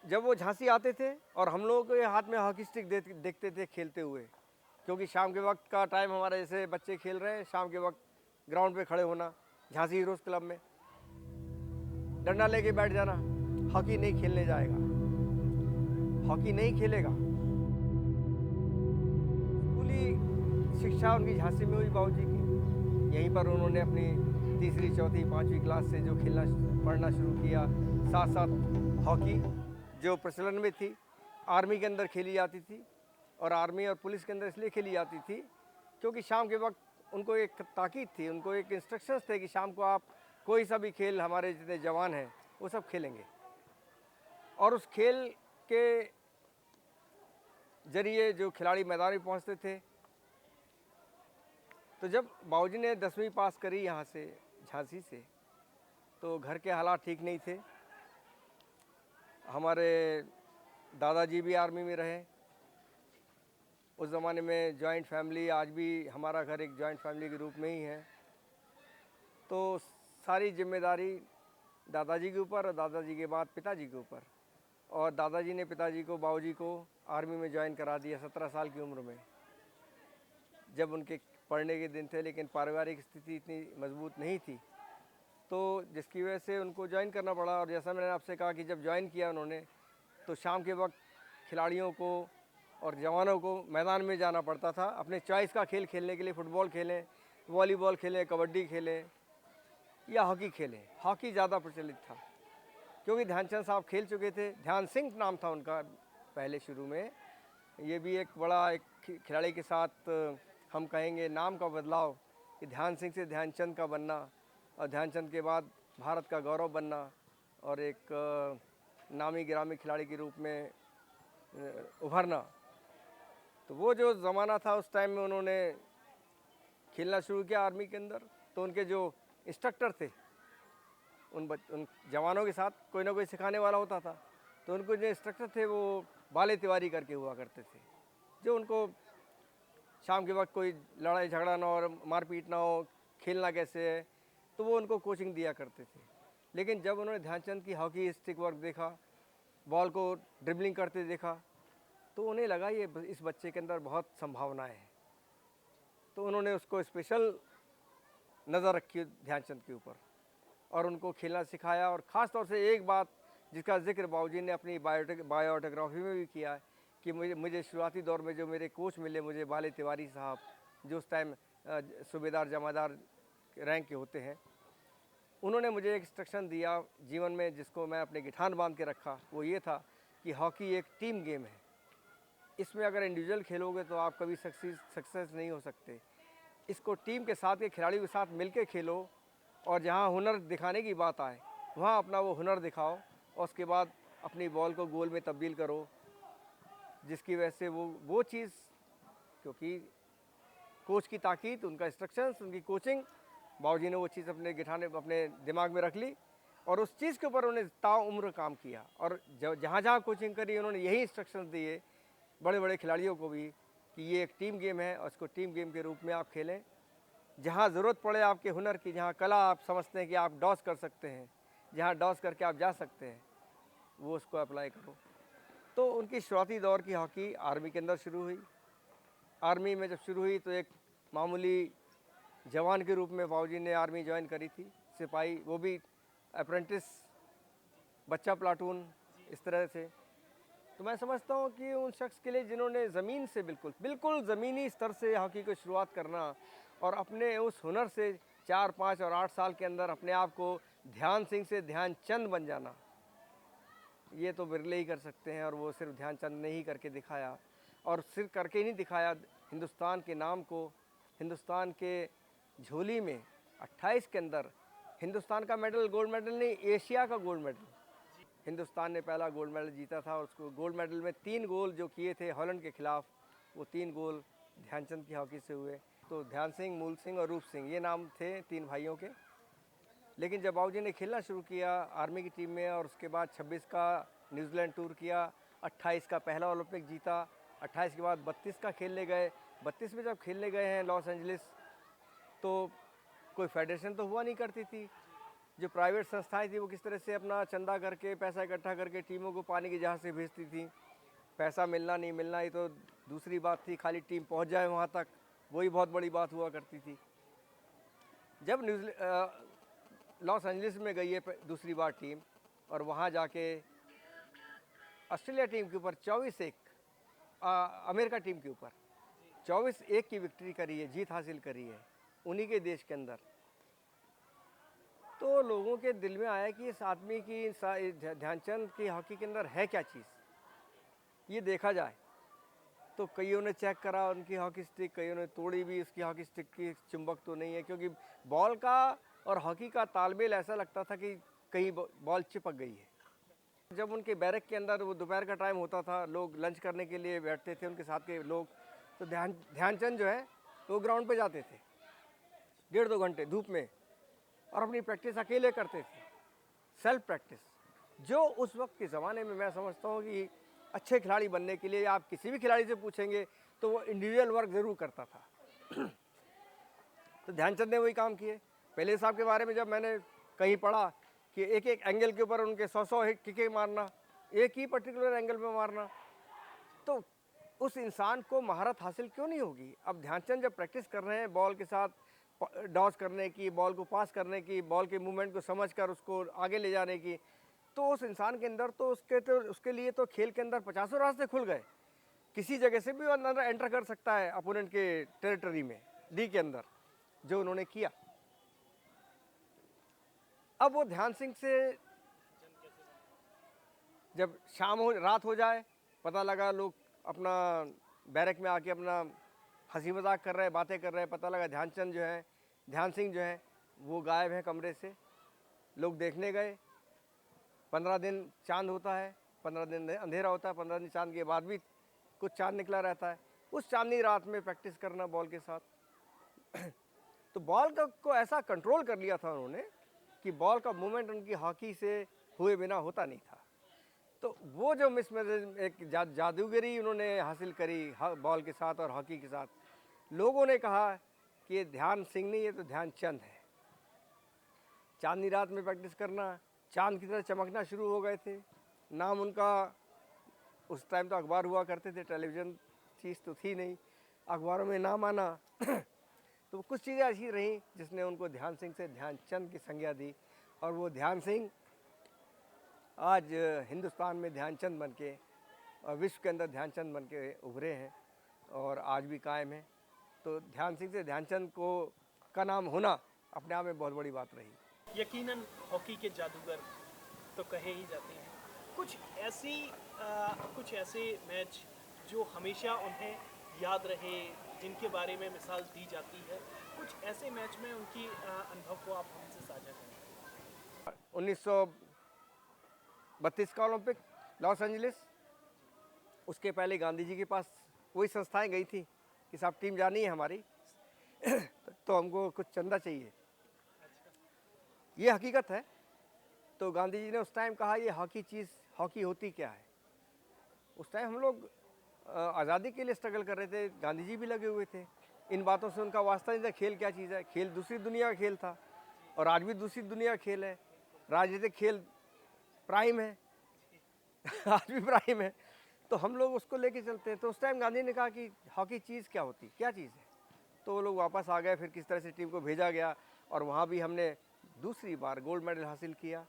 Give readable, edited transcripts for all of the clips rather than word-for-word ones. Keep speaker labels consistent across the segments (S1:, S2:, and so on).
S1: जब वो झांसी आते थे और हम लोगों के हाथ में हॉकी स्टिक देखते थे खेलते हुए, क्योंकि शाम के वक्त का टाइम हमारे जैसे बच्चे खेल रहे हैं, शाम के वक्त ग्राउंड पे खड़े होना, झांसी हीरोज़ क्लब में डंडा लेके बैठ जाना, हॉकी नहीं खेलने जाएगा, हॉकी नहीं खेलेगा। स्कूली शिक्षा उनकी झांसी में हुई बाबूजी की। यहीं पर उन्होंने अपनी तीसरी चौथी पाँचवीं क्लास से जो खेलना पढ़ना शुरू किया, साथ साथ हॉकी जो प्रचलन में थी, आर्मी के अंदर खेली जाती थी, और आर्मी और पुलिस के अंदर इसलिए खेली जाती थी क्योंकि शाम के वक्त उनको एक ताकीद थी, उनको एक इंस्ट्रक्शंस थे कि शाम को आप कोई सा भी खेल, हमारे जितने जवान हैं वो सब खेलेंगे। और उस खेल के जरिए जो खिलाड़ी मैदान में पहुंचते थे, तो जब बाबूजी ने 10वीं पास करी यहाँ से झांसी से, तो घर के हालात ठीक नहीं थे। हमारे दादाजी भी आर्मी में रहे। उस ज़माने में जॉइंट फैमिली, आज भी हमारा घर एक जॉइंट फैमिली के रूप में ही है। तो सारी जिम्मेदारी दादाजी के ऊपर और दादाजी के बाद पिताजी के ऊपर। और दादाजी ने पिताजी को, बाबूजी को आर्मी में ज्वाइन करा दिया 17 साल की उम्र में, जब उनके पढ़ने के दिन थे। लेकिन पारिवारिक स्थिति इतनी मजबूत नहीं थी, तो जिसकी वजह से उनको ज्वाइन करना पड़ा। और जैसा मैंने आपसे कहा कि जब ज्वाइन किया उन्होंने, तो शाम के वक्त खिलाड़ियों को और जवानों को मैदान में जाना पड़ता था अपने चॉइस का खेल खेलने के लिए। फुटबॉल खेलें, वॉलीबॉल खेलें, कबड्डी खेलें या हॉकी खेलें। हॉकी ज़्यादा प्रचलित था क्योंकि ध्यानचंद साहब खेल चुके थे। ध्यान सिंह नाम था उनका पहले शुरू में। ये भी एक बड़ा एक खिलाड़ी के साथ हम कहेंगे नाम का बदलाव, कि ध्यान सिंह से ध्यानचंद का बनना, और ध्यानचंद के बाद भारत का गौरव बनना, और एक नामी गिरामी खिलाड़ी के रूप में उभरना। तो वो जो ज़माना था, उस टाइम में उन्होंने खेलना शुरू किया आर्मी के अंदर। तो उनके जो इंस्ट्रक्टर थे, उन जवानों के साथ कोई ना कोई सिखाने वाला होता था। तो उनको जो इंस्ट्रक्टर थे वो बाले तिवारी करके हुआ करते थे, जो उनको शाम के वक्त कोई लड़ाई झगड़ा ना हो और मारपीट ना हो, खेलना कैसे है, तो वो उनको कोचिंग दिया करते थे। लेकिन जब उन्होंने ध्यानचंद की हॉकी स्टिक वर्क देखा, बॉल को ड्रिबलिंग करते देखा, तो उन्हें लगा ये इस बच्चे के अंदर बहुत संभावनाएं हैं। तो उन्होंने उसको स्पेशल नज़र रखी ध्यानचंद के ऊपर और उनको खेलना सिखाया। और ख़ास तौर से एक बात जिसका जिक्र बाबूजी ने अपनी बायोटोग्राफी में भी किया है, कि मुझे शुरुआती दौर में जो मेरे कोच मिले, मुझे बाले तिवारी साहब, जो उस टाइम सूबेदार जमादार रैंक के होते हैं, उन्होंने मुझे एक इंस्ट्रक्शन दिया जीवन में, जिसको मैं अपने गिठान बांध के रखा। वो ये था कि हॉकी एक टीम गेम है। इसमें अगर इंडिविजुअल खेलोगे तो आप कभी सक्सेस नहीं हो सकते। इसको टीम के साथ, के खिलाड़ियों के साथ मिलके खेलो, और जहाँ हुनर दिखाने की बात आए वहाँ अपना वो हुनर दिखाओ, और उसके बाद अपनी बॉल को गोल में तब्दील करो, जिसकी वजह से वो चीज़, क्योंकि कोच की ताकीद, उनका इंस्ट्रक्शंस, उनकी कोचिंग, बाबूजी ने वो चीज़ अपने गिठाने अपने दिमाग में रख ली और उस चीज़ के ऊपर उन्होंने ताउम्र काम किया। और जहाँ जहाँ कोचिंग करी, उन्होंने यही इंस्ट्रक्शंस दिए बड़े बड़े खिलाड़ियों को भी, कि ये एक टीम गेम है और इसको टीम गेम के रूप में आप खेलें। जहाँ ज़रूरत पड़े आपके हुनर की, जहाँ कला आप समझते हैं कि आप डॉस कर सकते हैं, जहाँ डॉस करके आप जा सकते हैं, वो उसको अप्लाई करो। तो उनकी शुरुआती दौर की हॉकी आर्मी के अंदर शुरू हुई। आर्मी में जब शुरू हुई तो एक मामूली जवान के रूप में बाबूजी ने आर्मी ज्वाइन करी थी, सिपाही, वो भी अप्रेंटिस, बच्चा प्लाटून, इस तरह से। तो मैं समझता हूँ कि उन शख्स के लिए जिन्होंने ज़मीन से बिल्कुल ज़मीनी स्तर से हॉकी को शुरुआत करना और अपने उस हुनर से 4, 5 और 8 साल के अंदर अपने आप को ध्यान सिंह से ध्यानचंद बन जाना, ये तो बिरले ही कर सकते हैं। और वो सिर्फ ध्यानचंद ने ही करके दिखाया, और सिर्फ करके ही नहीं दिखाया, हिंदुस्तान के नाम को, हिंदुस्तान के झोली में 28 के अंदर हिंदुस्तान का मेडल, गोल्ड मेडल नहीं, एशिया का गोल्ड मेडल हिंदुस्तान ने पहला गोल्ड मेडल जीता था। और उसको गोल्ड मेडल में 3 गोल जो किए थे हॉलैंड के खिलाफ, वो 3 गोल ध्यानचंद की हॉकी से हुए। तो ध्यान सिंह, मूल सिंह और रूप सिंह, ये नाम थे 3 भाइयों के। लेकिन जब बाबूजी ने खेलना शुरू किया आर्मी की टीम में, और उसके बाद 26 का न्यूजीलैंड टूर किया, 28 का पहला ओलंपिक जीता, 28 के बाद 32 का खेलने गए। 32 में जब खेलने गए हैं लॉस एंजलिस, तो कोई फेडरेशन तो हुआ नहीं करती थी, जो प्राइवेट संस्थाएं थी वो किस तरह से अपना चंदा करके पैसा इकट्ठा करके टीमों को पानी की जहाज़ से भेजती थी। पैसा मिलना नहीं मिलना ये तो दूसरी बात थी, खाली टीम पहुंच जाए वहां तक, वही बहुत बड़ी बात हुआ करती थी। जब लॉस एंजलिस में गई है दूसरी बार टीम, और वहां जाके ऑस्ट्रेलिया टीम के ऊपर 24-1, अमेरिका टीम के ऊपर 24-1 की विक्ट्री करी है, जीत हासिल करी है उन्हीं के देश के अंदर। तो लोगों के दिल में आया कि इस आदमी की, ध्यानचंद की हॉकी के अंदर है क्या चीज़, ये देखा जाए। तो कईयों ने चेक करा उनकी हॉकी स्टिक, कईयों ने तोड़ी भी उसकी हॉकी स्टिक की, चुंबक तो नहीं है, क्योंकि बॉल का और हॉकी का तालमेल ऐसा लगता था कि कहीं बॉल चिपक गई है। जब उनके बैरक के अंदर वो दोपहर का टाइम होता था, लोग लंच करने के लिए बैठते थे उनके साथ के लोग, तो ध्यानचंद जो है वो ग्राउंड पे जाते थे 1.5-2 घंटे धूप में, और अपनी प्रैक्टिस अकेले करते थे, सेल्फ प्रैक्टिस, जो उस वक्त के ज़माने में मैं समझता हूँ कि अच्छे खिलाड़ी बनने के लिए आप किसी भी खिलाड़ी से पूछेंगे तो वो इंडिविजुअल वर्क ज़रूर करता था। तो ध्यानचंद ने वही काम किए। पहले साहब के बारे में जब मैंने कहीं पढ़ा कि एक एक एंगल के ऊपर उनके 100 किकें मारना, एक ही पर्टिकुलर एंगल पे मारना, तो उस इंसान को महारत हासिल क्यों नहीं होगी। अब ध्यानचंद जब प्रैक्टिस कर रहे हैं बॉल के साथ डॉज करने की, बॉल को पास करने की, बॉल के मूवमेंट को समझकर उसको आगे ले जाने की, तो उस इंसान के अंदर तो उसके लिए तो खेल के अंदर 50 रास्ते खुल गए। किसी जगह से भी वो अंदर एंटर कर सकता है अपोनेंट के टेरिटरी में, डी के अंदर, जो उन्होंने किया। अब वो ध्यान सिंह से जब रात हो जाए, पता लगा लोग अपना बैरक में आके अपना हंसी मजाक कर रहे हैं, बातें कर रहे हैं, पता लगा ध्यान सिंह जो है वो गायब है कमरे से। लोग देखने गए, 15 दिन चांद होता है, 15 दिन अंधेरा होता है, 15 दिन चांद के बाद भी कुछ चांद निकला रहता है। उस चांदनी रात में प्रैक्टिस करना बॉल के साथ तो बॉल को ऐसा कंट्रोल कर लिया था उन्होंने कि बॉल का मूवमेंट उनकी हॉकी से हुए बिना होता नहीं था। तो वो जो एक जादूगरी उन्होंने हासिल करी बॉल के साथ और हॉकी के साथ, लोगों ने कहा कि ये ध्यान सिंह नहीं, ये तो ध्यानचंद है। चांदनी रात में प्रैक्टिस करना, चांद की तरह चमकना शुरू हो गए थे। नाम उनका, उस टाइम तो अखबार हुआ करते थे, टेलीविज़न चीज़ तो थी नहीं, अखबारों में नाम आना तो कुछ चीज़ें ऐसी रहीं जिसने उनको ध्यान सिंह से ध्यानचंद की संज्ञा दी, और वो ध्यान सिंह आज हिंदुस्तान में ध्यानचंद बन के और विश्व के अंदर ध्यानचंद बन के उभरे हैं और आज भी कायम है। तो ध्यान सिंह से ध्यानचंद का नाम होना अपने आप में बहुत बड़ी बात रही।
S2: यकीनन हॉकी के जादूगर तो कहे ही जाते हैं। कुछ ऐसे मैच जो हमेशा उन्हें याद रहे, जिनके बारे में मिसाल दी जाती है, कुछ ऐसे मैच में उनकी अनुभव को आप हमसे साझा करें।
S1: 1932 का ओलंपिक लॉस एंजलिस, उसके पहले गांधी जी के पास वही संस्थाएं गई थी कि साहब टीम जानी है हमारी तो हमको कुछ चंदा चाहिए। ये हकीकत है। तो गांधी जी ने उस टाइम कहा ये हॉकी होती क्या है। उस टाइम हम लोग आज़ादी के लिए स्ट्रगल कर रहे थे, गांधी जी भी लगे हुए थे। इन बातों से उनका वास्ता नहीं था। खेल क्या चीज़ है, खेल दूसरी दुनिया का खेल था और आज भी दूसरी दुनिया का खेल है। राजनीतिक खेल प्राइम है आज भी प्राइम है, तो हम लोग उसको लेके चलते हैं। तो उस टाइम गांधी ने कहा कि हॉकी चीज़ क्या होती, क्या चीज़ है। तो वो लोग वापस आ गए, फिर किस तरह से टीम को भेजा गया और वहाँ भी हमने दूसरी बार गोल्ड मेडल हासिल किया।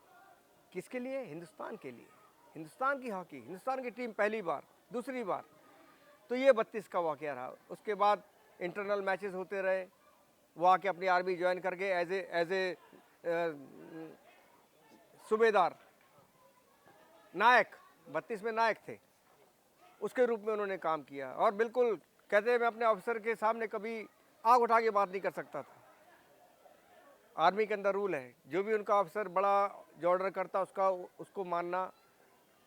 S1: किसके लिए? हिंदुस्तान के लिए। हिंदुस्तान की हॉकी, हिंदुस्तान की टीम पहली बार, दूसरी बार। तो ये 32 का वाक़या रहा। उसके बाद इंटरनल मैचेस होते रहे। वो आके अपनी आर्मी ज्वाइन करके एज ए सूबेदार, नायक, 32 में नायक थे, उसके रूप में उन्होंने काम किया। और बिल्कुल कहते हैं मैं अपने ऑफिसर के सामने कभी आग उठा के बात नहीं कर सकता था। आर्मी के अंदर रूल है, जो भी उनका ऑफिसर बड़ा जो ऑर्डर करता उसको मानना,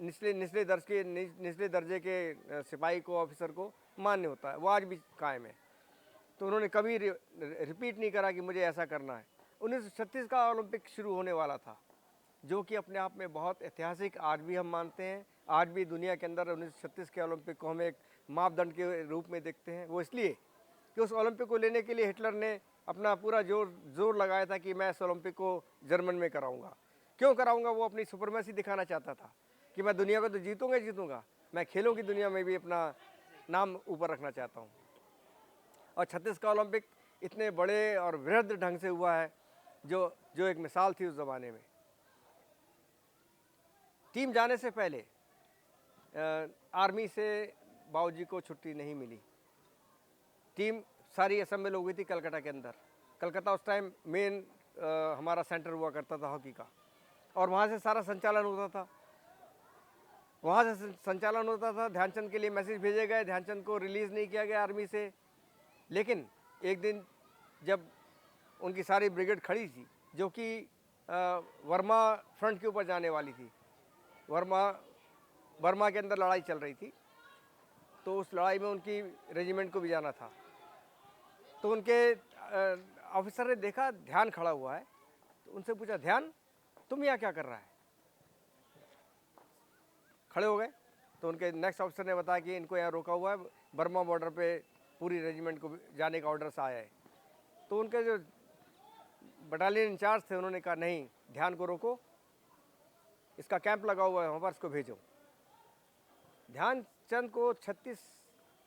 S1: निचले दर्जे के सिपाही को, ऑफिसर को मान्य होता है। वो आज भी कायम है। तो उन्होंने कभी रिपीट नहीं करा कि मुझे ऐसा करना है। 1936 का ओलंपिक शुरू होने वाला था, जो कि अपने आप में बहुत ऐतिहासिक आज भी हम मानते हैं। आज भी दुनिया के अंदर 1936 के ओलंपिक को हम एक मापदंड के रूप में देखते हैं। वो इसलिए कि उस ओलंपिक को लेने के लिए हिटलर ने अपना पूरा जोर लगाया था कि मैं इस ओलंपिक को जर्मन में कराऊंगा। क्यों कराऊंगा? वो अपनी सुपरमेसी दिखाना चाहता था कि मैं दुनिया को तो जीतूंगा ही जीतूंगा, मैं खेलों की दुनिया में भी अपना नाम ऊपर रखना चाहता हूँ। और 36 का ओलंपिक इतने बड़े और वृहद ढंग से हुआ है, जो एक मिसाल थी उस ज़माने में। टीम जाने से पहले आर्मी से बाबूजी को छुट्टी नहीं मिली। टीम सारी असेंबल हो गई थी कलकत्ता के अंदर। कलकत्ता उस टाइम मेन हमारा सेंटर हुआ करता था हॉकी का, और वहाँ से सारा संचालन होता था। ध्यानचंद के लिए मैसेज भेजे गए, ध्यानचंद को रिलीज़ नहीं किया गया आर्मी से। लेकिन एक दिन जब उनकी सारी ब्रिगेड खड़ी थी, जो कि वर्मा फ्रंट के ऊपर जाने वाली थी, बर्मा के अंदर लड़ाई चल रही थी, तो उस लड़ाई में उनकी रेजिमेंट को भी जाना था। तो उनके ऑफिसर ने देखा ध्यान खड़ा हुआ है, तो उनसे पूछा, ध्यान तुम यहाँ क्या कर रहा है? खड़े हो गए। तो उनके नेक्स्ट ऑफिसर ने बताया कि इनको यहाँ रोका हुआ है, बर्मा बॉर्डर पे पूरी रेजिमेंट को जाने का ऑर्डर आया है। तो उनके जो बटालियन इंचार्ज थे उन्होंने कहा, नहीं, ध्यान को रोको, इसका कैंप लगा हुआ है वहाँ पर, इसको भेजो। ध्यानचंद को 36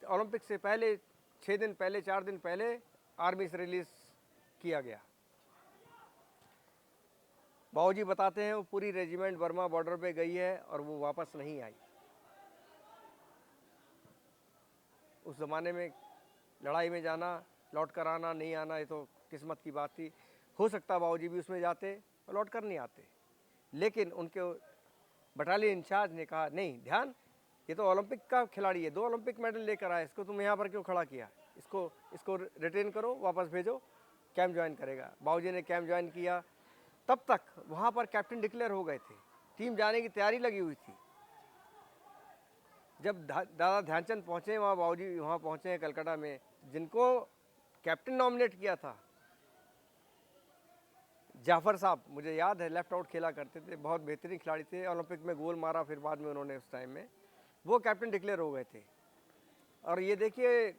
S1: ओलंपिक से पहले 6 दिन पहले, 4 दिन पहले आर्मी से रिलीज़ किया गया। बाबूजी बताते हैं वो पूरी रेजिमेंट बर्मा बॉर्डर पे गई है और वो वापस नहीं आई। उस ज़माने में लड़ाई में जाना, लौट कर आना, नहीं आना, ये तो किस्मत की बात थी। हो सकता बाबूजी भी उसमें जाते और लौट कर नहीं आते। लेकिन उनके बटालियन इंचार्ज ने कहा, नहीं ध्यान, ये तो ओलंपिक का खिलाड़ी है, 2 ओलंपिक मेडल लेकर आया, इसको तुम यहाँ पर क्यों खड़ा किया? इसको रिटेन करो, वापस भेजो, कैंप ज्वाइन करेगा। बाबूजी ने कैंप ज्वाइन किया। तब तक वहाँ पर कैप्टन डिक्लेयर हो गए थे, टीम जाने की तैयारी लगी हुई थी। जब दादा ध्यानचंद पहुँचे वहाँ, बाबूजी वहाँ पहुँचे हैं कलकत्ता में, जिनको कैप्टन नॉमिनेट किया था जाफ़र साहब, मुझे याद है, लेफ्ट आउट खेला करते थे, बहुत बेहतरीन खिलाड़ी थे, ओलंपिक में गोल मारा फिर बाद में उन्होंने उस टाइम में, वो कैप्टन डिक्लेयर हो गए थे। और ये देखिए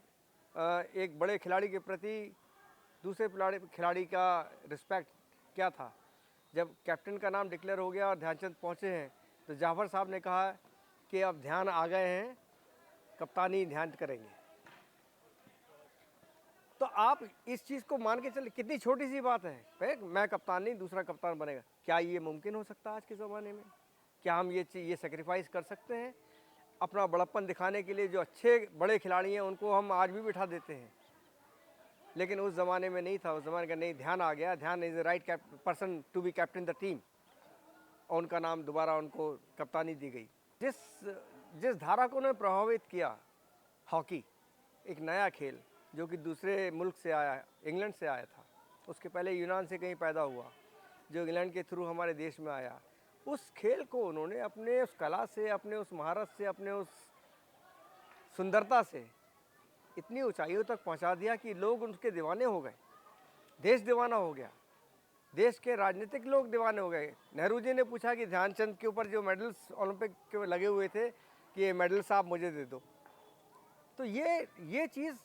S1: एक बड़े खिलाड़ी के प्रति दूसरे खिलाड़ी का रिस्पेक्ट क्या था। जब कैप्टन का नाम डिक्लेयर हो गया और ध्यानचंद पहुँचे हैं, तो जाफ़र साहब ने कहा कि अब ध्यान आ गए हैं, कप्तानी ध्यान करेंगे। तो आप इस चीज़ को मान के चले, कितनी छोटी सी बात है, मैं कप्तान नहीं, दूसरा कप्तान बनेगा। क्या ये मुमकिन हो सकता है आज के ज़माने में? क्या हम ये सेक्रीफाइस कर सकते हैं अपना बड़प्पन दिखाने के लिए? जो अच्छे बड़े खिलाड़ी हैं उनको हम आज भी बिठा देते हैं, लेकिन उस ज़माने में नहीं था। उस ज़माने का नहीं, ध्यान आ गया, Dhyan is the right person to be captain the team, और उनका नाम दोबारा उनको कप्तानी दी गई। जिस धारा को उन्होंने प्रभावित किया, हॉकी एक नया खेल जो कि दूसरे मुल्क से आया, इंग्लैंड से आया था, उसके पहले यूनान से कहीं पैदा हुआ, जो इंग्लैंड के थ्रू हमारे देश में आया। उस खेल को उन्होंने अपने उस कला से, अपने उस महारत से, अपने उस सुंदरता से इतनी ऊंचाइयों तक पहुंचा दिया कि लोग उनके दीवाने हो गए, देश दीवाना हो गया, देश के राजनीतिक लोग दीवाने हो गए। नेहरू जी ने पूछा कि ध्यानचंद के ऊपर जो मेडल्स ओलंपिक के लगे हुए थे कि ये मेडल्स आप मुझे दे दो। तो ये चीज़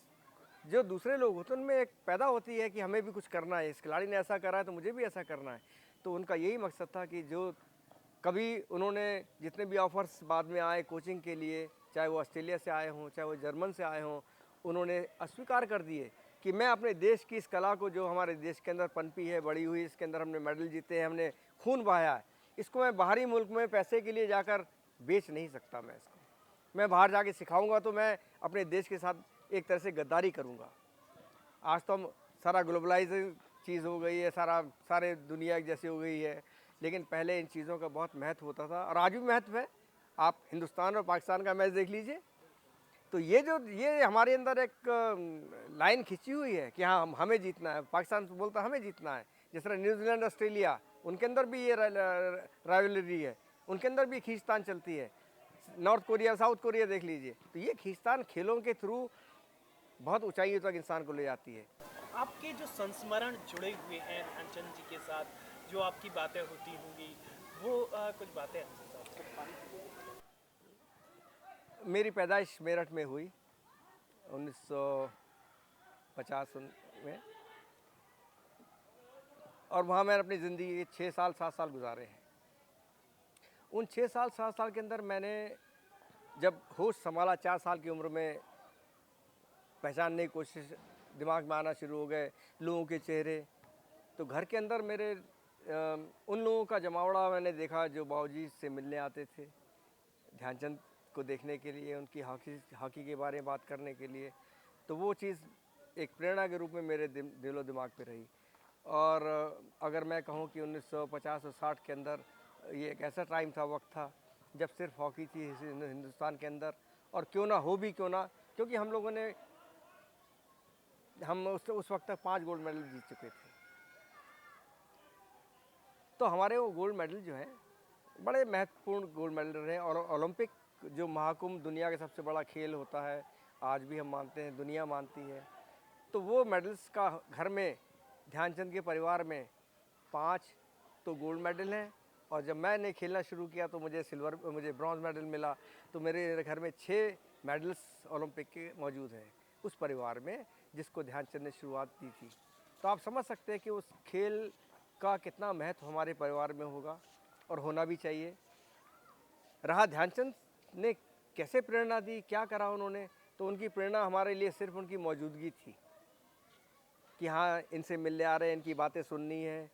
S1: जो दूसरे लोग होते हैं उनमें एक पैदा होती है कि हमें भी कुछ करना है, इस खिलाड़ी ने ऐसा करा है तो मुझे भी ऐसा करना है। तो उनका यही मकसद था कि जो कभी उन्होंने जितने भी ऑफ़र्स बाद में आए कोचिंग के लिए, चाहे वो ऑस्ट्रेलिया से आए हों, चाहे वो जर्मन से आए हों, उन्होंने अस्वीकार कर दिए कि मैं अपने देश की इस कला को, जो हमारे देश के अंदर पनपी है, बड़ी हुई, इसके अंदर हमने मेडल जीते हैं, हमने खून बहाया है, इसको मैं बाहरी मुल्क में पैसे के लिए जाकर बेच नहीं सकता। मैं बाहर जाके सिखाऊंगा तो मैं अपने देश के साथ एक तरह से गद्दारी करूंगा। आज तो हम सारा ग्लोबलाइज चीज़ हो गई है, सारे दुनिया एक जैसी हो गई है, लेकिन पहले इन चीज़ों का बहुत महत्व होता था और आज भी महत्व है। आप हिंदुस्तान और पाकिस्तान का मैच देख लीजिए, तो ये हमारे अंदर एक लाइन खिंची हुई है कि हाँ हमें जीतना है। पाकिस्तान बोलता है हमें जीतना है। जिस तरह न्यूजीलैंड, ऑस्ट्रेलिया, उनके अंदर भी ये राइवलरी है, उनके अंदर भी खींचतान चलती है। नॉर्थ कोरिया, साउथ कोरिया देख लीजिए। तो ये खींचतान खेलों के थ्रू बहुत ऊंचाइयों तक इंसान को ले जाती है।
S2: आपके जो संस्मरण जुड़े हुए हैं ध्यानचंद जी के साथ, जो आपकी बातें होती होंगी, वो कुछ बातें हमसे साथ।
S1: मेरी पैदाइश मेरठ में हुई 1950 में। और वहाँ मैंने अपनी ज़िंदगी के 6 साल 7 साल गुजारे हैं। उन 6 साल 7 साल के अंदर मैंने जब होश संभाला 4 साल की उम्र में, पहचानने की कोशिश दिमाग में आना शुरू हो गए लोगों के चेहरे, तो घर के अंदर मेरे उन लोगों का जमावड़ा मैंने देखा जो बाबूजी से मिलने आते थे ध्यानचंद को देखने के लिए, उनकी हॉकी के बारे में बात करने के लिए। तो वो चीज़ एक प्रेरणा के रूप में मेरे दिलो दिमाग पे रही। और अगर मैं कहूँ कि 1950 और 60 के अंदर ये एक ऐसा टाइम था, वक्त था, जब सिर्फ हॉकी थी हिंदुस्तान के अंदर, और क्यों ना हो भी क्यों ना, क्योंकि हम लोगों ने उस वक्त तक 5 गोल्ड मेडल जीत चुके थे। तो हमारे वो गोल्ड मेडल जो हैं बड़े महत्वपूर्ण गोल्ड मेडल रहे। और ओलंपिक जो महाकुंभ दुनिया का सबसे बड़ा खेल होता है, आज भी हम मानते हैं, दुनिया मानती है, तो वो मेडल्स का घर में ध्यानचंद के परिवार में 5 तो गोल्ड मेडल हैं। और जब मैंने खेलना शुरू किया तो मुझे ब्रॉन्ज मेडल मिला। तो मेरे घर में 6 मेडल्स ओलंपिक के मौजूद हैं उस परिवार में जिसको ध्यानचंद ने शुरुआत दी थी। तो आप समझ सकते हैं कि उस खेल का कितना महत्व हमारे परिवार में होगा और होना भी चाहिए। रहा ध्यानचंद ने कैसे प्रेरणा दी, क्या करा उन्होंने, तो उनकी प्रेरणा हमारे लिए सिर्फ उनकी मौजूदगी थी कि हाँ इनसे मिलने आ रहे हैं, इनकी बातें सुननी है।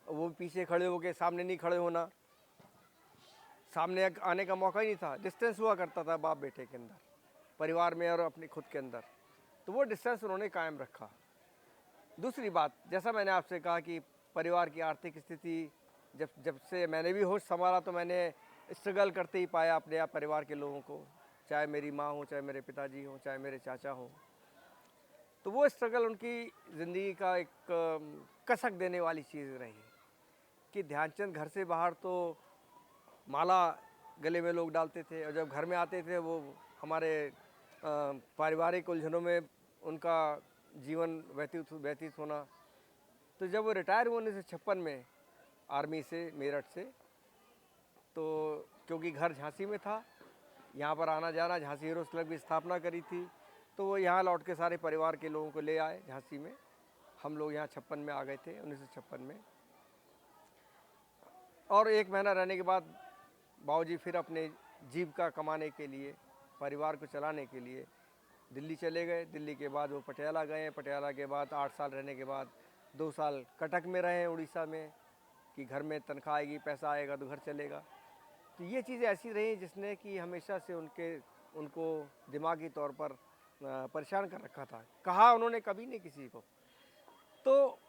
S1: वो पीछे खड़े होके सामने नहीं खड़े होना, सामने आने का मौका ही नहीं था। डिस्टेंस हुआ करता था बाप बेटे के अंदर, परिवार में और अपने खुद के अंदर, तो वो डिस्टेंस उन्होंने कायम रखा। दूसरी बात, जैसा मैंने आपसे कहा कि परिवार की आर्थिक स्थिति जब से मैंने भी होश संभाला तो मैंने स्ट्रगल करते ही पाया अपने आप परिवार के लोगों को, चाहे मेरी माँ हो, चाहे मेरे पिताजी हों, चाहे मेरे चाचा हों। तो वो स्ट्रगल उनकी ज़िंदगी का एक कसक देने वाली चीज़ रही कि ध्यानचंद घर से बाहर तो माला गले में लोग डालते थे, और जब घर में आते थे वो हमारे पारिवारिक उलझनों में उनका जीवन व्यतीत होना। तो जब वो रिटायर हुए 1956 में आर्मी से, मेरठ से, तो क्योंकि घर झांसी में था, यहाँ पर आना जाना, झांसी हीरोज़ क्लब की स्थापना करी थी, तो वो यहाँ लौट के सारे परिवार के लोगों को ले आए झांसी में। हम लोग यहाँ 56 में आ गए थे, 1956 में। और 1 महीना रहने के बाद बाबूजी फिर अपने जीविका कमाने के लिए, परिवार को चलाने के लिए दिल्ली चले गए। दिल्ली के बाद वो पटियाला गए। पटियाला के बाद 8 साल रहने के बाद 2 साल कटक में रहे, उड़ीसा में, कि घर में तनख्वाह आएगी, पैसा आएगा तो घर चलेगा। तो ये चीज़ें ऐसी रही जिसने कि हमेशा से उनको दिमागी तौर पर परेशान कर रखा था। कहा उन्होंने कभी नहीं किसी को। तो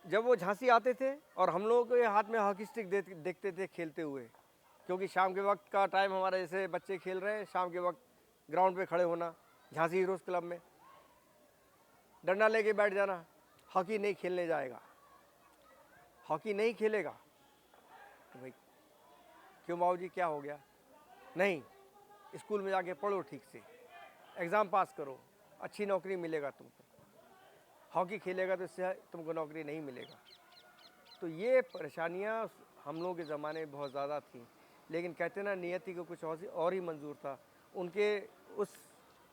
S1: जब वो झांसी आते थे और हम लोगों के हाथ में हॉकी स्टिक देखते थे खेलते हुए, क्योंकि शाम के वक्त का टाइम हमारे जैसे बच्चे खेल रहे हैं, शाम के वक्त ग्राउंड पे खड़े होना झांसी हीरोज़ क्लब में, डंडा लेके बैठ जाना, हॉकी नहीं खेलने जाएगा, हॉकी नहीं खेलेगा। तो भाई क्यों बाबूजी, क्या हो गया? नहीं, स्कूल में जाके पढ़ो, ठीक से एग्ज़ाम पास करो, अच्छी नौकरी मिलेगा तुमको। हॉकी खेलेगा तो इससे तुमको नौकरी नहीं मिलेगा। तो ये परेशानियाँ हम लोगों के ज़माने में बहुत ज़्यादा थी, लेकिन कहते ना नियति को कुछ और ही मंजूर था। उनके उस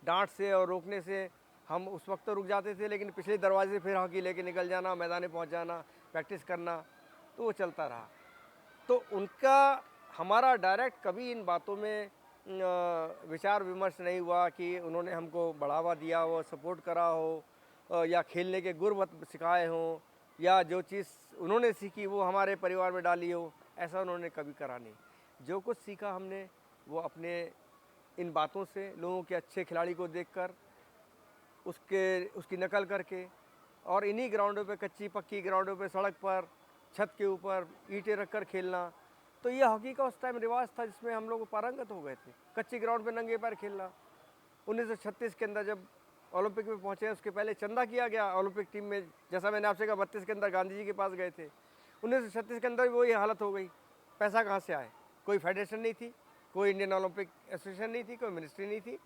S1: डांट से और रोकने से हम उस वक्त तो रुक जाते थे, लेकिन पिछले दरवाजे से फिर हॉकी लेके निकल जाना, मैदान पहुंच जाना, प्रैक्टिस करना, तो वो चलता रहा। तो उनका हमारा डायरेक्ट कभी इन बातों में विचार विमर्श नहीं हुआ कि उन्होंने हमको बढ़ावा दिया हो, सपोर्ट करा हो, या खेलने के गुर सिखाए हों, या जो चीज़ उन्होंने सीखी वो हमारे परिवार में डाली हो, ऐसा उन्होंने कभी करा नहीं। जो कुछ सीखा हमने वो अपने इन बातों से, लोगों के अच्छे खिलाड़ी को देखकर, उसकी नकल करके, और इन्हीं ग्राउंडों पे, कच्ची पक्की ग्राउंडों पे, सड़क पर, छत के ऊपर ईंटें रखकर खेलना। तो ये हॉकी का उस टाइम रिवाज था जिसमें हम लोग पारंगत हो गए थे, कच्ची ग्राउंड पे नंगे पैर खेलना। 1936 के अंदर जब ओलंपिक में पहुंचे, उसके पहले चंदा किया गया ओलंपिक टीम में, जैसा मैंने आपसे कहा 32 के अंदर गांधी जी के पास गए थे। 1936 के अंदर भी वही हालत हो गई। पैसा कहाँ से आए? कोई फेडरेशन नहीं थी, कोई इंडियन ओलंपिक एसोसिएशन नहीं थी, कोई मिनिस्ट्री नहीं थी,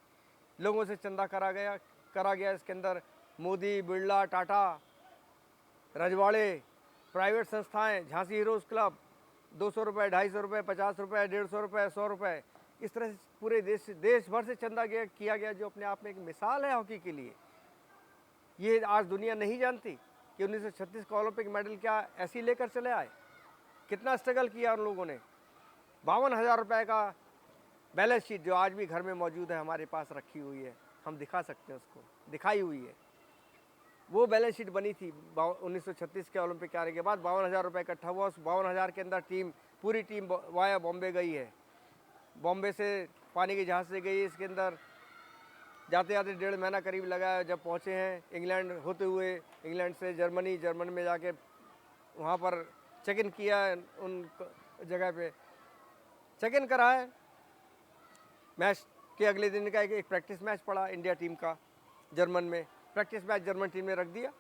S1: लोगों से चंदा करा गया। इसके अंदर मोदी, बिरला, टाटा, रजवाड़े, प्राइवेट संस्थाएं, झांसी हीरोज़ क्लब, 200 रुपये, 250 रुपये, 50 रुपये, 150 रुपये, 100 रुपये, इस तरह से पूरे देश भर से चंदा किया गया, जो अपने आप में एक मिसाल है हॉकी के लिए। ये आज दुनिया नहीं जानती, कि 1936 का ओलंपिक मेडल क्या ऐसे ही लेकर चले आए? कितना स्ट्रगल किया उन लोगों ने। 52,000 रुपये का बैलेंस शीट जो आज भी घर में मौजूद है, हमारे पास रखी हुई है, हम दिखा सकते हैं, उसको दिखाई हुई है। वो बैलेंस शीट बनी थी 1936 के ओलंपिक के आने के बाद। 52,000 रुपये इकट्ठा हुआ। उस 52,000 के अंदर पूरी टीम वाया बॉम्बे गई है। बॉम्बे से पानी के जहाज़ से गई। इसके अंदर जाते जाते 1.5 महीना करीब लगा। जब पहुँचे हैं इंग्लैंड होते हुए, इंग्लैंड से जर्मनी में जाके वहाँ पर चेक इन किया। उन जगह पे चेक इन करा है। मैच के अगले दिन का एक प्रैक्टिस मैच पड़ा इंडिया टीम का जर्मन में। प्रैक्टिस मैच जर्मन टीम ने रख दिया।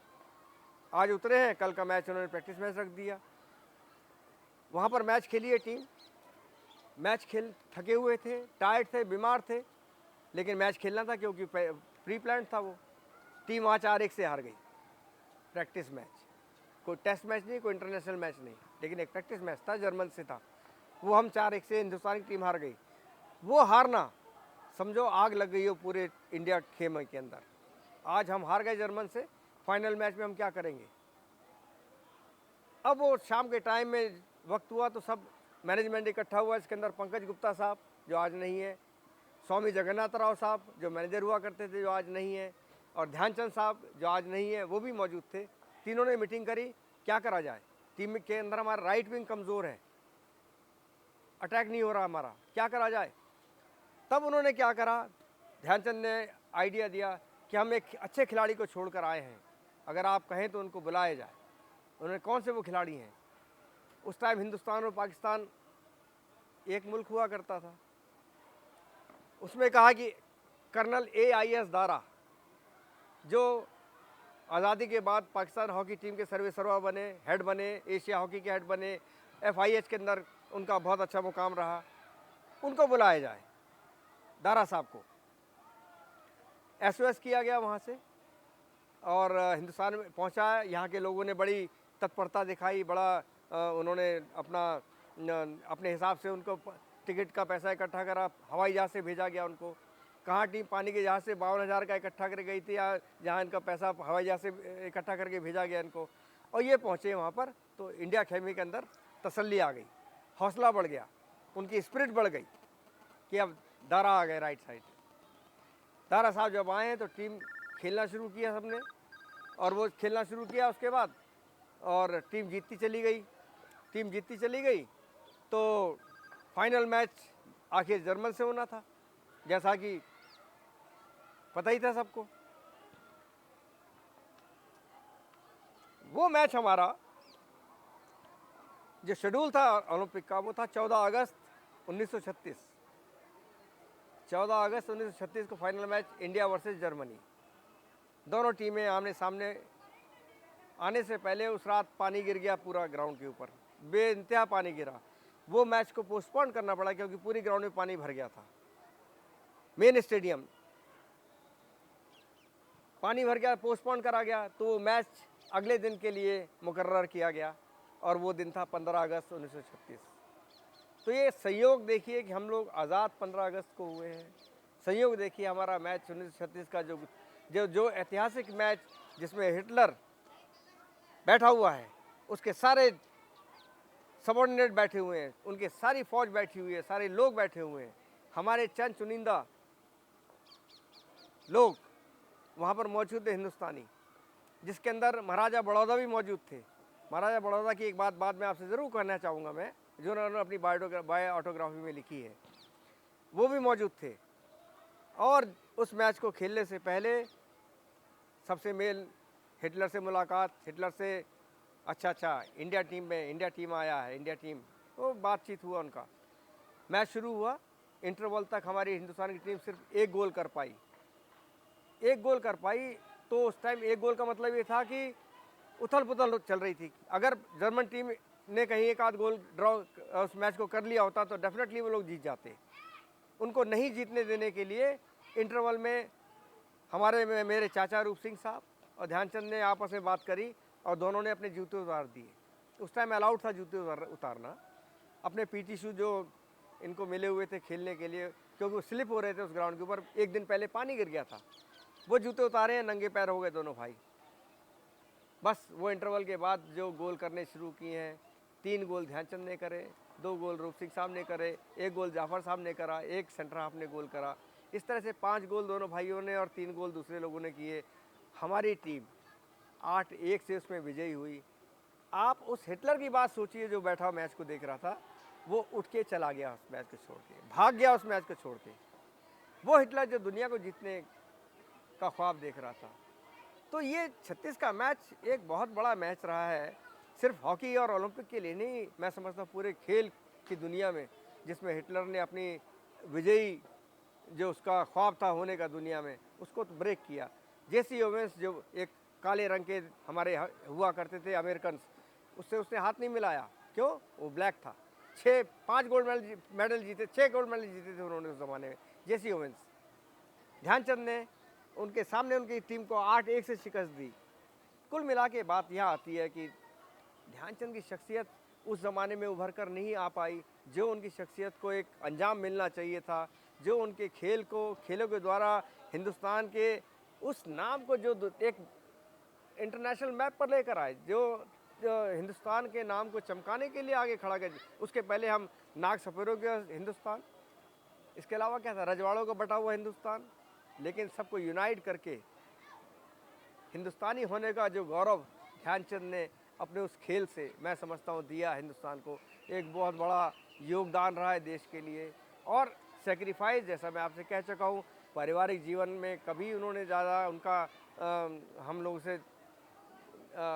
S1: आज उतरे हैं, कल का मैच उन्होंने प्रैक्टिस मैच रख दिया। वहाँ पर मैच खेली है टीम। मैच खेल थके हुए थे, टायर्ड थे, बीमार थे, लेकिन मैच खेलना था क्योंकि प्री प्लान था। वो टीम वहाँ 4-1 से हार गई। प्रैक्टिस मैच, कोई टेस्ट मैच नहीं, कोई इंटरनेशनल मैच नहीं, लेकिन एक प्रैक्टिस मैच था, जर्मन से था। वो हम 4-1 से हिंदुस्तान की टीम हार गई। वो हारना समझो आग लग गई हो पूरे इंडिया खेमे के अंदर। आज हम हार गए जर्मन से, फाइनल मैच में हम क्या करेंगे? अब वो शाम के टाइम में वक्त हुआ तो सब मैनेजमेंट इकट्ठा हुआ। इसके अंदर पंकज गुप्ता साहब जो आज नहीं है, स्वामी जगन्नाथ राव साहब जो मैनेजर हुआ करते थे जो आज नहीं है, और ध्यानचंद साहब जो आज नहीं है, वो भी मौजूद थे। तीनों ने मीटिंग करी, क्या करा जाए। टीम के अंदर हमारा राइट विंग कमज़ोर है, अटैक नहीं हो रहा हमारा, क्या करा जाए। तब उन्होंने क्या करा, ध्यानचंद ने आइडिया दिया कि हम एक अच्छे खिलाड़ी को छोड़कर आए हैं, अगर आप कहें तो उनको बुलाया जाए। उन्होंने कौन से वो खिलाड़ी हैं? उस टाइम हिंदुस्तान और पाकिस्तान एक मुल्क हुआ करता था। उसमें कहा कि कर्नल AIS दारा जो आज़ादी के बाद पाकिस्तान हॉकी टीम के सर्वेसर्वा बने, हेड बने, एशिया हॉकी के हेड बने, FIH के अंदर उनका बहुत अच्छा मुकाम रहा, उनको बुलाया जाए। दारा साहब को SOS किया गया वहाँ से और हिंदुस्तान में पहुँचा। यहाँ के लोगों ने बड़ी तत्परता दिखाई, बड़ा उन्होंने अपने हिसाब से उनको टिकट का पैसा इकट्ठा करा, हवाई जहाज़ से भेजा गया उनको। कहाँ टीम पानी के जहाज़ से 52,000 का इकट्ठा कर गई थी, या जहाँ इनका पैसा हवाई जहाज़ से इकट्ठा करके भेजा गया इनको, और ये पहुँचे वहाँ पर तो इंडिया खेमे के अंदर तसल्ली आ गई, हौसला बढ़ गया, उनकी स्पिरिट बढ़ गई कि अब दारा आ गए राइट साइड। दारा साहब जब आए हैं तो टीम खेलना शुरू किया सबने, और वो खेलना शुरू किया उसके बाद, और टीम जीतती चली गई। तो फाइनल मैच आखिर जर्मन से होना था, जैसा कि पता ही था सबको। वो मैच हमारा जो शेड्यूल था ओलंपिक का, वो था 14 अगस्त 1936। 14 अगस्त 1936 को final match India versus Germany. दोनों टीमें आमने सामने। आने से पहले उस रात पानी गिर गया पूरा ग्राउंड के ऊपर, बेइंतहा पानी गिरा। वो मैच को पोस्टपोन करना पड़ा क्योंकि पूरी ग्राउंड में पानी भर गया था। मेन स्टेडियम पानी भर गया, पोस्टपोन करा गया, तो वो मैच अगले दिन के लिए मुकर्रर किया गया, और वो दिन था 15 अगस्त 1936। तो ये संयोग देखिए कि हम लोग आज़ाद 15 अगस्त को हुए हैं। संयोग देखिए हमारा मैच 1936 का जो ऐतिहासिक मैच जिसमें हिटलर बैठा हुआ है, उसके सारे सबॉर्डिनेट बैठे हुए हैं, उनके सारी फौज बैठी हुई है, सारे लोग बैठे हुए हैं, हमारे चंद चुनिंदा लोग वहाँ पर मौजूद थे हिंदुस्तानी, जिसके अंदर महाराजा बड़ौदा भी मौजूद थे। महाराजा बड़ौदा की एक बात बाद में आपसे ज़रूर कहना चाहूँगा मैं, जो उन्होंने अपनी बायोऑटोग्राफी में लिखी है, वो भी मौजूद थे। और उस मैच को खेलने से पहले सबसे मेल हिटलर से मुलाकात, हिटलर से अच्छा इंडिया टीम आया है, इंडिया टीम, तो बातचीत हुआ उनका। मैच शुरू हुआ, इंटरवल तक हमारी हिंदुस्तान की टीम सिर्फ एक गोल कर पाई। तो उस टाइम एक गोल का मतलब ये था कि उथल पुथल चल रही थी। अगर जर्मन टीम ने कहीं एक आध गोल ड्रॉ उस मैच को कर लिया होता तो डेफिनेटली वो लोग जीत जाते। उनको नहीं जीतने देने के लिए इंटरवल में मेरे चाचा रूप सिंह साहब और ध्यानचंद ने आपस में बात करी, और दोनों ने अपने जूते उतार दिए। उस टाइम अलाउड था जूते उतारना। अपने PT शूज जो इनको मिले हुए थे खेलने के लिए, क्योंकि वो स्लिप हो रहे थे उस ग्राउंड के ऊपर, एक दिन पहले पानी गिर गया था, वो जूते उतारे हैं, नंगे पैर हो गए दोनों भाई। बस वो इंटरवल के बाद जो गोल करने शुरू किए हैं, 3 गोल ध्यानचंद ने करे, 2 गोल रूप सिंह साहब ने करे, 1 गोल जाफर साहब ने करा, 1 सेंटर हाफ ने गोल करा। इस तरह से 5 गोल दोनों भाइयों ने और 3 गोल दूसरे लोगों ने किए। हमारी टीम 8-1 से उसमें विजयी हुई। आप उस हिटलर की बात सोचिए जो बैठा मैच को देख रहा था, वो उठ के चला गया उस मैच को छोड़ के, भाग गया उस मैच को छोड़ के। वो हिटलर जो दुनिया को जीतने का ख्वाब देख रहा था। तो ये 36 का मैच एक बहुत बड़ा मैच रहा है, सिर्फ हॉकी और ओलंपिक के लिए नहीं, मैं समझता हूँ पूरे खेल की दुनिया में, जिसमें हिटलर ने अपनी विजयी जो उसका ख्वाब था होने का दुनिया में, उसको तो ब्रेक किया। जेसी ओवेंस जो एक काले रंग के हमारे हुआ करते थे अमेरिकन, उससे उसने हाथ नहीं मिलाया। क्यों? वो ब्लैक था। 5 गोल्ड मेडल जीते, 6 गोल्ड मेडल जीते थे उन्होंने उस ज़माने में, जेसी ओवेंस। ध्यानचंद ने उनके सामने उनकी टीम को 8-1 से शिकस्त दी। कुल मिला के बात यह आती है कि ध्यानचंद की शख्सियत उस ज़माने में उभर कर नहीं आ पाई, जो उनकी शख्सियत को एक अंजाम मिलना चाहिए था, जो उनके खेलों के द्वारा हिंदुस्तान के उस नाम को जो एक इंटरनेशनल मैप पर लेकर आए, जो हिंदुस्तान के नाम को चमकाने के लिए आगे खड़ा कर। उसके पहले हम नाग सफेरों के हिंदुस्तान, इसके अलावा क्या था, रजवाड़ों का बटा हुआ हिंदुस्तान, लेकिन सबको यूनाइट करके हिंदुस्तानी होने का जो गौरव ध्यानचंद ने अपने उस खेल से, मैं समझता हूँ, दिया हिंदुस्तान को। एक बहुत बड़ा योगदान रहा है देश के लिए। और सेक्रीफाइस, जैसा मैं आपसे कह चुका हूँ, पारिवारिक जीवन में कभी उन्होंने ज़्यादा उनका हम लोगों से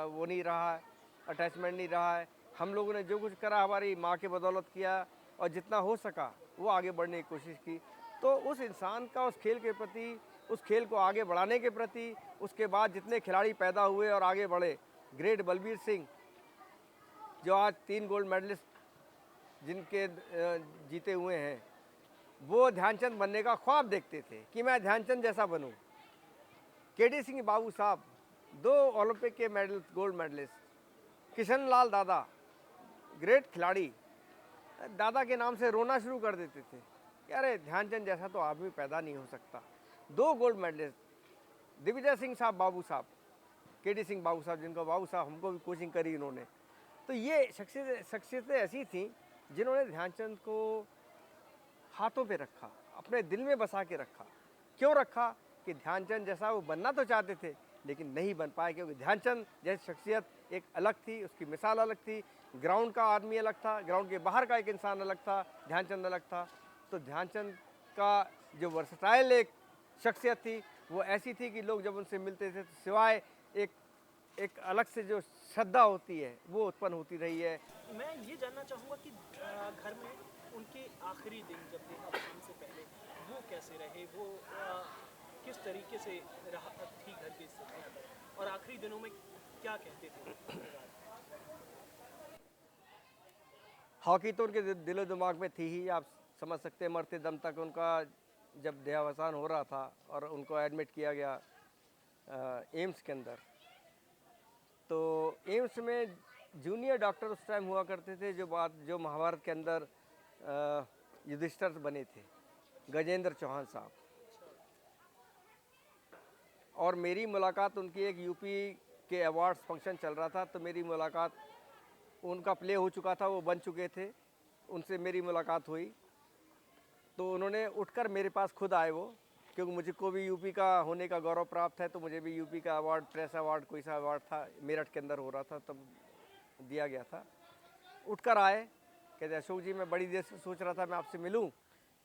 S1: वो नहीं रहा है, अटैचमेंट नहीं रहा है। हम लोगों ने जो कुछ करा हमारी माँ के बदौलत किया, और जितना हो सका वो आगे बढ़ने की कोशिश की। तो उस इंसान का उस खेल के प्रति, उस खेल को आगे बढ़ाने के प्रति, उसके बाद जितने खिलाड़ी पैदा हुए और आगे बढ़े, ग्रेट बलबीर सिंह जो आज 3 गोल्ड मेडलिस्ट जिनके जीते हुए हैं, वो ध्यानचंद बनने का ख्वाब देखते थे कि मैं ध्यानचंद जैसा बनूं। केडी सिंह बाबू साहब 2 ओलंपिक के गोल्ड मेडलिस्ट। किशन लाल दादा ग्रेट खिलाड़ी, दादा के नाम से रोना शुरू कर देते थे कि अरे ध्यानचंद जैसा तो आदमी पैदा नहीं हो सकता। 2 गोल्ड मेडलिस्ट। दिग्विजय सिंह साहब बाबू साहब, केडी सिंह बाबू साहब, जिनको बाबू साहब हमको भी कोचिंग करी इन्होंने। तो ये शख्सियतें ऐसी थीं जिन्होंने ध्यानचंद को हाथों पे रखा, अपने दिल में बसा के रखा। क्यों रखा? कि ध्यानचंद जैसा वो बनना तो चाहते थे, लेकिन नहीं बन पाए, क्योंकि ध्यानचंद जैसी शख्सियत एक अलग थी, उसकी मिसाल अलग थी। ग्राउंड का आदमी अलग था, ग्राउंड के बाहर का एक इंसान अलग था, ध्यानचंद अलग था। तो ध्यानचंद का जो वर्सटाइल एक शख्सियत थी, वो ऐसी थी कि लोग जब उनसे मिलते थे तो सिवाय एक अलग से जो श्रद्धा होती है वो उत्पन्न होती रही है।
S2: मैं ये जानना चाहूँगा कि घर में उनके आखिरी दिन जब देहावसान से पहले वो कैसे रहे, वो किस तरीके से रहा थी घर की स्थिति, और आखिरी दिनों में क्या कहते थे?
S1: हॉकी तो उनके दिलो दिमाग में थी ही, आप समझ सकते हैं। मरते दम तक उनका जब देहावसान हो रहा था और उनको एडमिट किया गया एम्स के अंदर, तो एम्स में जूनियर डॉक्टर उस टाइम हुआ करते थे जो महाभारत के अंदर युधिष्ठिर बने थे, गजेंद्र चौहान साहब। और मेरी मुलाकात उनकी एक यूपी के अवार्ड्स फंक्शन चल रहा था, तो मेरी मुलाकात, उनका प्ले हो चुका था, वो बन चुके थे, उनसे मेरी मुलाकात हुई। तो उन्होंने उठकर मेरे पास खुद आए वो, क्योंकि मुझे को भी यूपी का होने का गौरव प्राप्त है, तो मुझे भी यूपी का अवार्ड, प्रेस अवार्ड, कोई सा अवार्ड था, मेरठ के अंदर हो रहा था, तब दिया गया था। उठकर आए, कहते अशोक जी मैं बड़ी देर से सोच रहा था मैं आपसे मिलूं।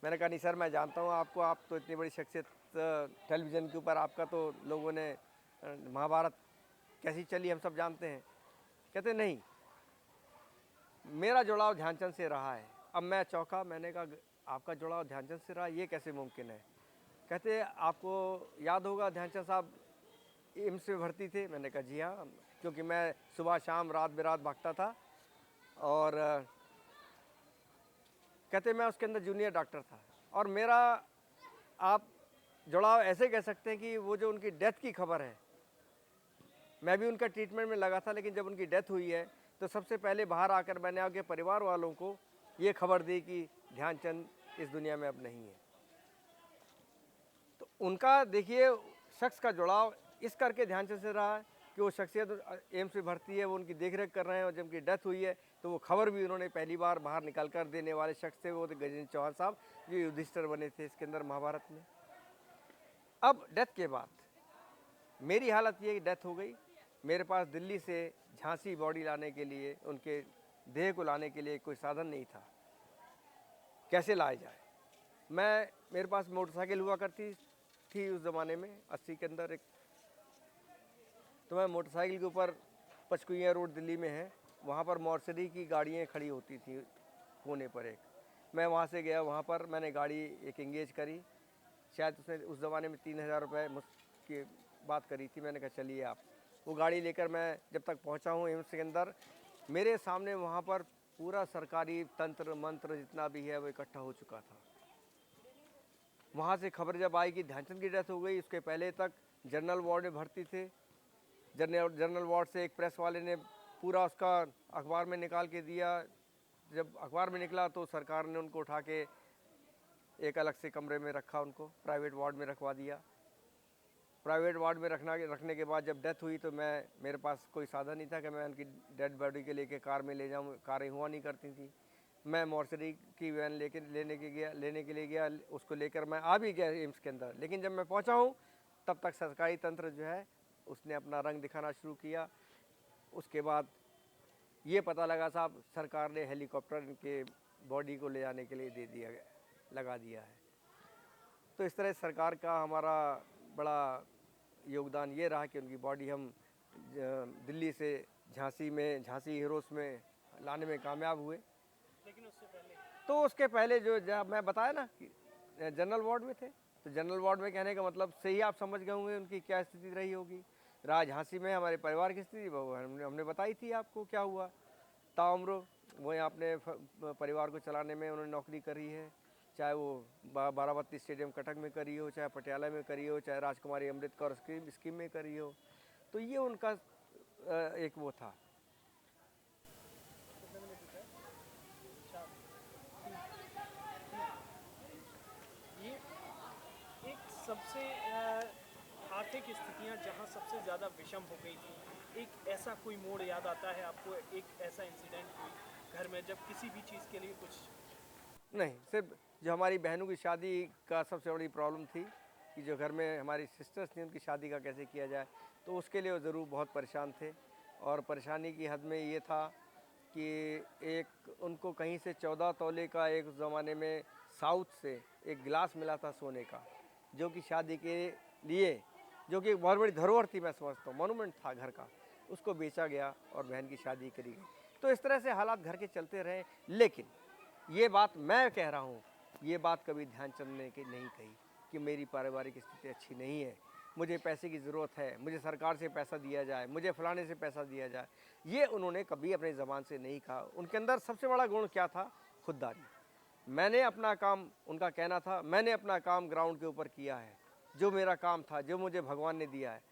S1: मैंने कहा नहीं सर, मैं जानता हूं आपको, आप तो इतनी बड़ी शख्सियत टेलीविज़न के ऊपर, आपका तो लोगों ने महाभारत कैसी चली हम सब जानते हैं। कहते नहीं, मेरा जुड़ाव ध्यानचंद से रहा है। अब मैं चौंका, मैंने कहा आपका जुड़ाव ध्यानचंद से रहा, ये कैसे मुमकिन है? कहते आपको याद होगा ध्यानचंद साहब एम्स में भर्ती थे। मैंने कहा जी हाँ, क्योंकि मैं सुबह शाम रात बेरात भागता था। और कहते मैं उसके अंदर जूनियर डॉक्टर था, और मेरा आप जुड़ाव ऐसे कह सकते हैं कि वो जो उनकी डेथ की खबर है, मैं भी उनका ट्रीटमेंट में लगा था, लेकिन जब उनकी डेथ हुई है तो सबसे पहले बाहर आकर मैंने आके परिवार वालों को ये खबर दी कि ध्यानचंद इस दुनिया में अब नहीं है। तो उनका देखिए शख्स का जुड़ाव इस करके ध्यानचंद से रहा है कि वो शख्सियत एम्स में भर्ती है, वो उनकी देखरेख कर रहे हैं, और जब उनकी डेथ हुई है तो वो खबर भी उन्होंने पहली बार बाहर निकाल कर देने वाले शख्स थे, वो थे गजेंद्र चौहान साहब, जो युधिष्ठिर बने थे इसके अंदर महाभारत में। अब डेथ के बाद मेरी हालत ये कि डेथ हो गई, मेरे पास दिल्ली से झांसी बॉडी लाने के लिए, उनके देह को लाने के लिए कोई साधन नहीं था, कैसे लाया जाए। मेरे पास मोटरसाइकिल हुआ करती थी उस ज़माने में 80 के अंदर एक, तो मैं मोटरसाइकिल के ऊपर, पचकुइया रोड दिल्ली में है, वहाँ पर मॉर्चरी की गाड़ियाँ खड़ी होती थी कोने पर एक, मैं वहाँ से गया, वहाँ पर मैंने गाड़ी एक एंगेज करी, शायद उसने उस ज़माने में 3000 रुपये की बात करी थी। मैंने कहा चलिए आप, वो गाड़ी लेकर मैं जब तक पहुँचा हूँ एम्स के अंदर, मेरे सामने वहाँ पर पूरा सरकारी तंत्र मंत्र जितना भी है वो इकट्ठा हो चुका था। वहाँ से खबर जब आई कि ध्यानचंद की डेथ हो गई, उसके पहले तक जनरल वार्ड में भर्ती थे, जनरल वार्ड से एक प्रेस वाले ने पूरा उसका अखबार में निकाल के दिया। जब अखबार में निकला तो सरकार ने उनको उठा के एक अलग से कमरे में रखा, उनको प्राइवेट वार्ड में रखवा दिया। प्राइवेट वार्ड में रखने के बाद जब डेथ हुई तो मेरे पास कोई साधन नहीं था कि मैं उनकी डेड बॉडी के लेके कार में ले जाऊँ, कारें हुआ नहीं करती थी। मैं मॉर्चरी की वैन लेने के लिए गया, उसको लेकर मैं आ भी गया एम्स के अंदर, लेकिन जब मैं पहुंचा हूं तब तक सरकारी तंत्र जो है उसने अपना रंग दिखाना शुरू किया। उसके बाद ये पता लगा साहब, सरकार ने हेलीकॉप्टर इनके बॉडी को ले जाने के लिए लगा दिया है। तो इस तरह सरकार का हमारा बड़ा योगदान ये रहा कि उनकी बॉडी हम दिल्ली से झांसी हीरोस में लाने में कामयाब हुए।
S2: लेकिन
S1: उसके पहले जो जब मैं बताया ना कि जनरल वार्ड में थे, तो जनरल वार्ड में कहने का मतलब से ही आप समझ गए होंगे उनकी क्या स्थिति रही होगी। झांसी में हमारे परिवार की स्थिति वो हमने बताई थी आपको क्या हुआ। ताउम्र वहीं अपने परिवार को चलाने में उन्होंने नौकरी करी है, चाहे वो बाराबती स्टेडियम कटक में करी हो, चाहे पटियाला में करी हो, चाहे राजकुमारी अमृत कौर स्कीम में करी हो। तो ये उनका एक वो था।
S2: ये एक सबसे आर्थिक स्थितियां जहां सबसे ज़्यादा विषम हो गई थी, एक ऐसा कोई मोड़ याद आता है आपको, एक ऐसा इंसिडेंट हुई घर में जब किसी भी चीज़ के लिए कुछ
S1: नहीं, सिर्फ जो हमारी बहनों की शादी का सबसे बड़ी प्रॉब्लम थी कि जो घर में हमारी सिस्टर्स थी उनकी शादी का कैसे किया जाए, तो उसके लिए वो ज़रूर बहुत परेशान थे। और परेशानी की हद में ये था कि एक उनको कहीं से 14 तोले का एक ज़माने में साउथ से एक गिलास मिला था सोने का, जो कि शादी के लिए, जो कि एक बहुत बड़ी धरोहर थी, मैं समझता हूँ मोनूमेंट था घर का, उसको बेचा गया और बहन की शादी करी गई। तो इस तरह से हालात घर के चलते रहे। लेकिन ये बात मैं कह रहा हूँ, ये बात कभी ध्यानचंद ने नहीं कही कि मेरी पारिवारिक स्थिति अच्छी नहीं है, मुझे पैसे की ज़रूरत है, मुझे सरकार से पैसा दिया जाए, मुझे फलाने से पैसा दिया जाए, ये उन्होंने कभी अपनी ज़बान से नहीं कहा। उनके अंदर सबसे बड़ा गुण क्या था? खुददारी। मैंने अपना काम, उनका कहना था, मैंने अपना काम ग्राउंड के ऊपर किया है, जो मेरा काम था, जो मुझे भगवान ने दिया है।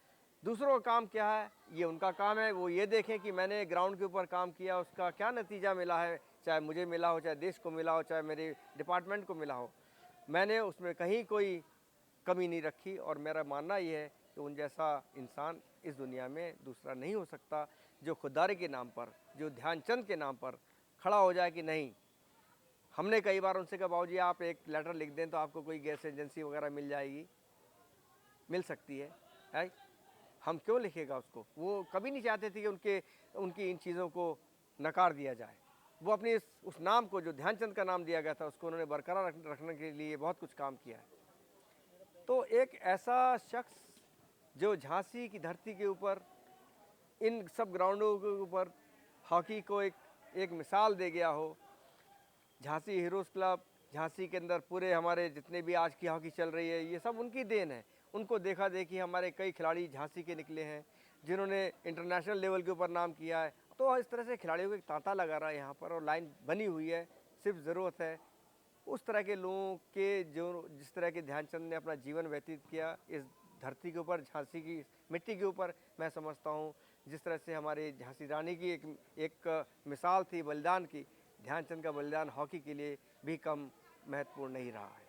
S1: दूसरों का काम क्या है, ये उनका काम है, वो ये देखें कि मैंने ग्राउंड के ऊपर काम किया, उसका क्या नतीजा मिला है, चाहे मुझे मिला हो, चाहे देश को मिला हो, चाहे मेरे डिपार्टमेंट को मिला हो। मैंने उसमें कहीं कोई कमी नहीं रखी, और मेरा मानना ये है कि उन जैसा इंसान इस दुनिया में दूसरा नहीं हो सकता, जो खुददारी के नाम पर, जो ध्यानचंद के नाम पर खड़ा हो जाए कि नहीं। हमने कई बार उनसे कहा, बाबूजी आप एक लेटर लिख दें तो आपको कोई गैस एजेंसी वगैरह मिल जाएगी, मिल सकती है? हम क्यों लिखेगा उसको? वो कभी नहीं चाहते थे कि उनकी इन चीज़ों को नकार दिया जाए। वो अपनी उस नाम को, जो ध्यानचंद का नाम दिया गया था, उसको उन्होंने बरकरार रखने के लिए बहुत कुछ काम किया है। तो एक ऐसा शख्स जो झांसी की धरती के ऊपर, इन सब ग्राउंडों के ऊपर हॉकी को एक मिसाल दे गया हो। झांसी हीरोज़ क्लब, झांसी के अंदर पूरे हमारे जितने भी आज की हॉकी चल रही है, ये सब उनकी देन है। उनको देखा देखी हमारे कई खिलाड़ी झांसी के निकले हैं, जिन्होंने इंटरनेशनल लेवल के ऊपर नाम किया है। तो इस तरह से खिलाड़ियों को एक तांता लगा रहा है यहाँ पर, और लाइन बनी हुई है। सिर्फ ज़रूरत है उस तरह के लोगों के, जो जिस तरह के ध्यानचंद ने अपना जीवन व्यतीत किया इस धरती के ऊपर, झांसी की मिट्टी के ऊपर। मैं समझता हूँ जिस तरह से हमारे झांसी रानी की एक मिसाल थी बलिदान की, ध्यानचंद का बलिदान हॉकी के लिए भी कम महत्वपूर्ण नहीं रहा है।